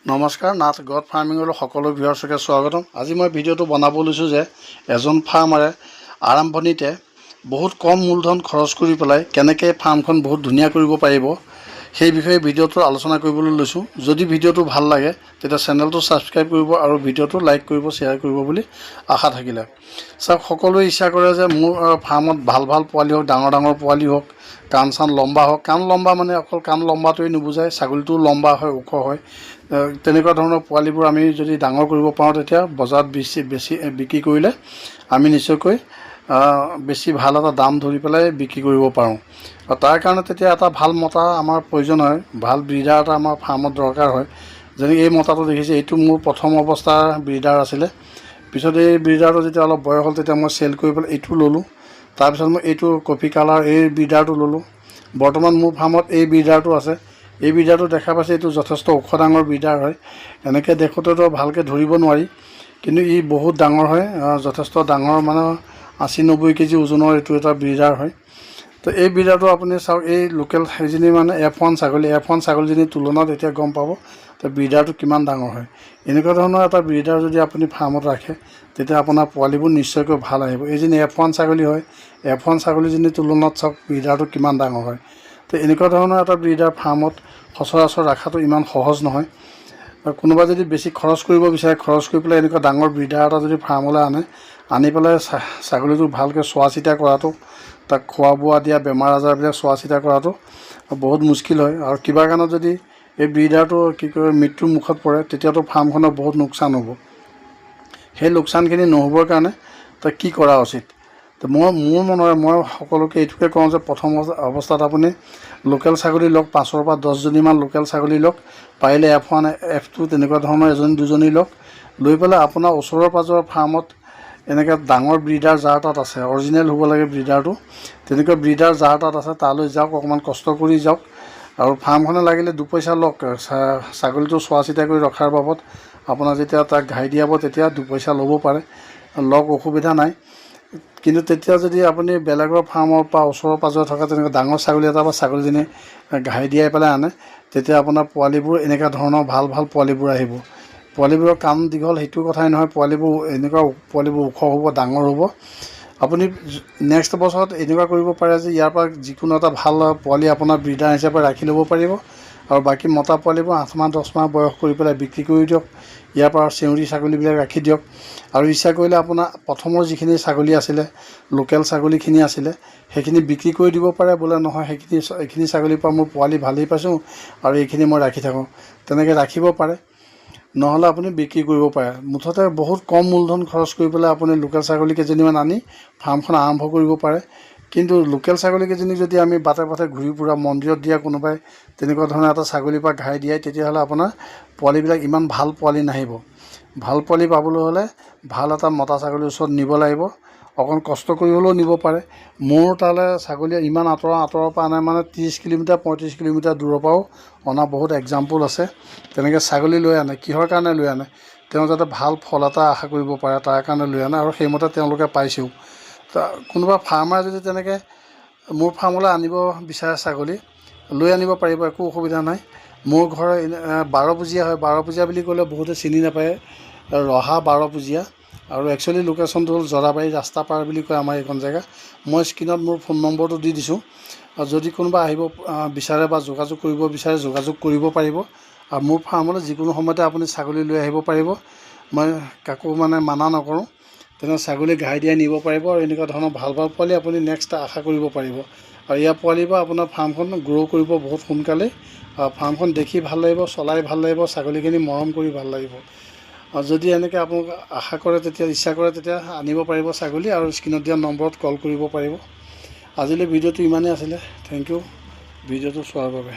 নমস্কাৰ, নাথ গড ফাৰ্মিঙলৈ সকলো ভিউৱাৰ্ছকে স্বাগতম। আজি মই ভিডিঅ'টো বনাব লৈছোঁ যে এজন ফাৰ্মাৰে আৰম্ভণিতে বহুত কম মূলধন খৰচ কৰি পেলাই কেনেকৈ ফাৰ্মখন বহুত ধুনীয়া কৰিব পাৰিব সেই বিষয়ে ভিডিঅ'টো আলোচনা কৰিবলৈ লৈছোঁ। যদি ভিডিঅ'টো ভাল লাগে তেতিয়া চেনেলটো ছাবস্ক্ৰাইব কৰিব আৰু ভিডিঅ'টো লাইক কৰিব, শ্বেয়াৰ কৰিব বুলি আশা থাকিলে। চাওক, সকলোৱে ইচ্ছা কৰে যে মোৰ ফাৰ্মত ভাল ভাল পোৱালি হওক, ডাঙৰ ডাঙৰ পোৱালি হওক, কাণ চান লম্বা হওক। কাণ লম্বা মানে অকল কাণ লম্বাটোৱে নুবুজায়, ছাগলীটোও লম্বা হয়, ওখ হয়। তেনেকুৱা ধৰণৰ পোৱালিবোৰ আমি যদি ডাঙৰ কৰিব পাৰোঁ তেতিয়া বজাৰত বেছি বিক্ৰী কৰিলে আমি নিশ্চয়কৈ বেছি ভাল এটা দাম ধৰি পেলাই বিক্ৰী কৰিব পাৰোঁ। আৰু তাৰ কাৰণে তেতিয়া এটা ভাল মতা আমাৰ প্ৰয়োজন হয়, ভাল ব্ৰিডাৰ এটা আমাৰ ফাৰ্মত দৰকাৰ হয়। যেনেকৈ এই মতাটো দেখিছে, এইটো মোৰ প্ৰথম অৱস্থাৰ ব্ৰিডাৰ আছিলে। পিছত এই ব্ৰিডাৰটো যেতিয়া অলপ বয়স হ'ল তেতিয়া মই চেল কৰি পেলাই এইটো ল'লোঁ। তাৰপিছত মই এইটো কফি কালাৰ এই ব্ৰিডাৰটো ল'লোঁ। বৰ্তমান মোৰ ফাৰ্মত এই ব্ৰিডাৰটো আছে। এই ব্ৰিডাৰটো দেখা পাইছে, এইটো যথেষ্ট ওখ ডাঙৰ ব্ৰিডাৰ হয়। এনেকৈ দেখোঁতেতো ভালকৈ ধৰিব নোৱাৰি, কিন্তু ই বহুত ডাঙৰ হয়, যথেষ্ট ডাঙৰ, মানে 80-90 কেজি ওজনৰ এইটো এটা ব্ৰিডাৰ হয়। তো এই ব্ৰিডাৰটো আপুনি চাওক, এই লোকেল সেইজনী মানে F1 ছাগলীজনীৰ তুলনাত এতিয়া গম পাব তো ব্ৰিডাৰটো কিমান ডাঙৰ হয়। এনেকুৱা ধৰণৰ এটা ব্ৰিডাৰ যদি আপুনি ফাৰ্মত ৰাখে তেতিয়া আপোনাৰ পোৱালিবোৰ নিশ্চয়কৈ ভাল আহিব। এইজনী F1 ছাগলী হয়, F1 ছাগলীজনীৰ তুলনাত চাওক ব্ৰিডাৰটো কিমান ডাঙৰ হয়। তো এনেকুৱা ধৰণৰ এটা ব্ৰিডাৰ ফাৰ্মত সচৰাচৰ ৰখাটো ইমান সহজ নহয়। কোনোবা যদি বেছি খৰচ কৰিব বিচাৰে, খৰচ কৰি পেলাই এনেকুৱা ডাঙৰ ব্ৰিডাৰ এটা যদি ফাৰ্মলৈ আনি পেলাই ছাগলীটো ভালকৈ চোৱা চিতা কৰাটো, তাক খোৱা বোৱা দিয়া, বেমাৰ আজাৰবিলাক চোৱা চিতা কৰাটো বহুত মুস্কিল হয়। আৰু কিবা কাৰণত যদি এই ব্ৰিডাৰটো মৃত্যুৰ মুখত পৰে তেতিয়াতো ফাৰ্মখনৰ বহুত লোকচান হ'ব। সেই লোকচানখিনি নহ'বৰ কাৰণে তাক কি কৰা উচিত? তো মোৰ মনেৰে মই সকলোকে এইটোকে কওঁ যে প্ৰথম অৱস্থাত আপুনি লোকেল ছাগলী লওক, 5-ৰ পৰা 10জনীমান লোকেল ছাগলী লওক। পাৰিলে F1, F2 তেনেকুৱা ধৰণৰ এজনী দুজনী লওক। লৈ পেলাই আপোনাৰ ওচৰৰ পাজৰৰ ফাৰ্মত এনেকৈ ডাঙৰ ব্ৰিডাৰ যাৰ তাত আছে, অৰিজিনেল হ'ব লাগে ব্ৰিডাৰটো, তেনেকুৱা ব্ৰিডাৰ যাৰ তাত আছে তালৈ যাওক, অকণমান কষ্ট কৰি যাওক। আৰু ফাৰ্মখনে লাগিলে 2 পইচা লওক, ছাগলীটো চোৱা চিতা কৰি ৰখাৰ বাবদ আপোনাৰ যেতিয়া তাক ঘাই দিয়াব তেতিয়া 2 পইচা ল'ব পাৰে, লওক, অসুবিধা নাই। কিন্তু তেতিয়া যদি আপুনি বেলেগৰ ফাৰ্মৰ পৰা ওচৰৰ পাজৰে থকা তেনেকৈ ডাঙৰ ছাগলী এটা বা ছাগলীজনী ঘাই দিয়াই পেলাই আনে, তেতিয়া আপোনাৰ পোৱালিবোৰ এনেকুৱা ধৰণৰ ভাল ভাল পোৱালিবোৰ আহিব। পোৱালিবোৰৰ কাণ দীঘল সেইটো কথাই নহয়, পোৱালিবোৰ ওখ হ'ব, ডাঙৰ হ'ব। আপুনি নেক্সট বছৰত এনেকুৱা কৰিব পাৰে যে ইয়াৰ পৰা যিকোনো এটা ভাল পোৱালি আপোনাৰ ব্ৰিডাৰ হিচাপে ৰাখি ল'ব পাৰিব। আৰু বাকী মতা পোৱালিবোৰ 8 মাহ 10 মাহ বয়স কৰি পেলাই বিক্ৰী কৰি দিয়ক। ইয়াৰ পৰা চেউৰী ছাগলীবিলাক ৰাখি দিয়ক। আৰু ইচ্ছা কৰিলে আপোনাৰ প্ৰথমৰ যিখিনি ছাগলী আছিলে, লোকেল ছাগলীখিনি আছিলে, সেইখিনি বিক্ৰী কৰি দিব পাৰে। বোলে নহয়, এইখিনি ছাগলীৰ পৰা মোৰ পোৱালি ভালেই পাইছোঁ আৰু এইখিনি মই ৰাখি থাকোঁ, তেনেকৈ ৰাখিব পাৰে। নহ'লে আপুনি বিক্ৰী কৰিব পাৰে। মুঠতে বহুত কম মূলধন খৰচ কৰি পেলাই আপুনি লোকেল ছাগলী কেইজনীমান আনি ফাৰ্মখন আৰম্ভ কৰিব পাৰে। কিন্তু লোকেল ছাগলীকেইজনী যদি আমি বাটে বাটে ঘূৰি ফুৰা, মন্দিৰত দিয়া কোনোবাই তেনেকুৱা ধৰণৰ এটা ছাগলীৰ পৰা ঘাই দিয়াই, তেতিয়াহ'লে আপোনাৰ পোৱালিবিলাক ইমান ভাল পোৱালি নাহিব। ভাল পোৱালি পাবলৈ হ'লে ভাল এটা মতা ছাগলীৰ ওচৰত নিব লাগিব, অকণ কষ্ট কৰি হ'লেও নিব পাৰে। মোৰ তালৈ ছাগলী ইমান আঁতৰৰ পৰা আনে, মানে 30 কিলোমিটাৰ 35 কিলোমিটাৰ দূৰৰ পৰাও অনা বহুত এক্সাম্পল আছে। তেনেকৈ ছাগলী লৈ আনে। কিহৰ কাৰণে লৈ আনে? তেওঁ যাতে ভাল ফল এটা আশা কৰিব পাৰে তাৰ কাৰণে লৈ আনে, আৰু সেইমতে তেওঁলোকে পাইছেও। কোনোবা ফাৰ্মাৰে যদি তেনেকৈ মোৰ ফাৰ্মলৈ আনিব বিচাৰে ছাগলী, লৈ আনিব পাৰিব, একো অসুবিধা নাই। মোৰ ঘৰ 12 পুজীয়া হয়। 12 পুজীয়া বুলি ক'লে বহুতে চিনি নাপায়, ৰহা 12 পুজীয়া। আৰু একচুৱেলি লোকেশ্যনটো হ'ল জৰাবাৰী ৰাস্তা পাৰ বুলি কয় আমাৰ এইখন জেগা। মই স্ক্ৰীণত মোৰ ফোন নম্বৰটো দি দিছোঁ। আৰু যদি কোনোবা আহিব বিচাৰে বা যোগাযোগ কৰিব বিচাৰে, যোগাযোগ কৰিব পাৰিব। আৰু মোৰ ফাৰ্মলৈ যিকোনো সময়তে আপুনি ছাগলী লৈ আহিব পাৰিব। মই কাকো মানা নকৰোঁ। তেনেকৈ ছাগলী ঘাই দিয়াই নিব পাৰিব, আৰু এনেকুৱা ধৰণৰ ভাল ভাল পোৱালি আপুনি নেক্সট আশা কৰিব পাৰিব। আৰু ইয়াৰ পোৱালিৰ পৰা আপোনাৰ ফাৰ্মখন গ্ৰ' কৰিব বহুত সোনকালেই। ফাৰ্মখন দেখি ভাল লাগিব, চলাই ভাল লাগিব, ছাগলীখিনি মৰম কৰি ভাল লাগিব। আৰু যদি এনেকৈ আপোনালোক আশা কৰে, তেতিয়া ইচ্ছা কৰে, তেতিয়া আনিব পাৰিব ছাগলী, আৰু স্ক্ৰীণত দিয়া নম্বৰত কল কৰিব পাৰিব। আজিলৈ ভিডিঅ'টো ইমানেই আছিলে। থেংক ইউ ভিডিঅ'টো চোৱাৰ বাবে।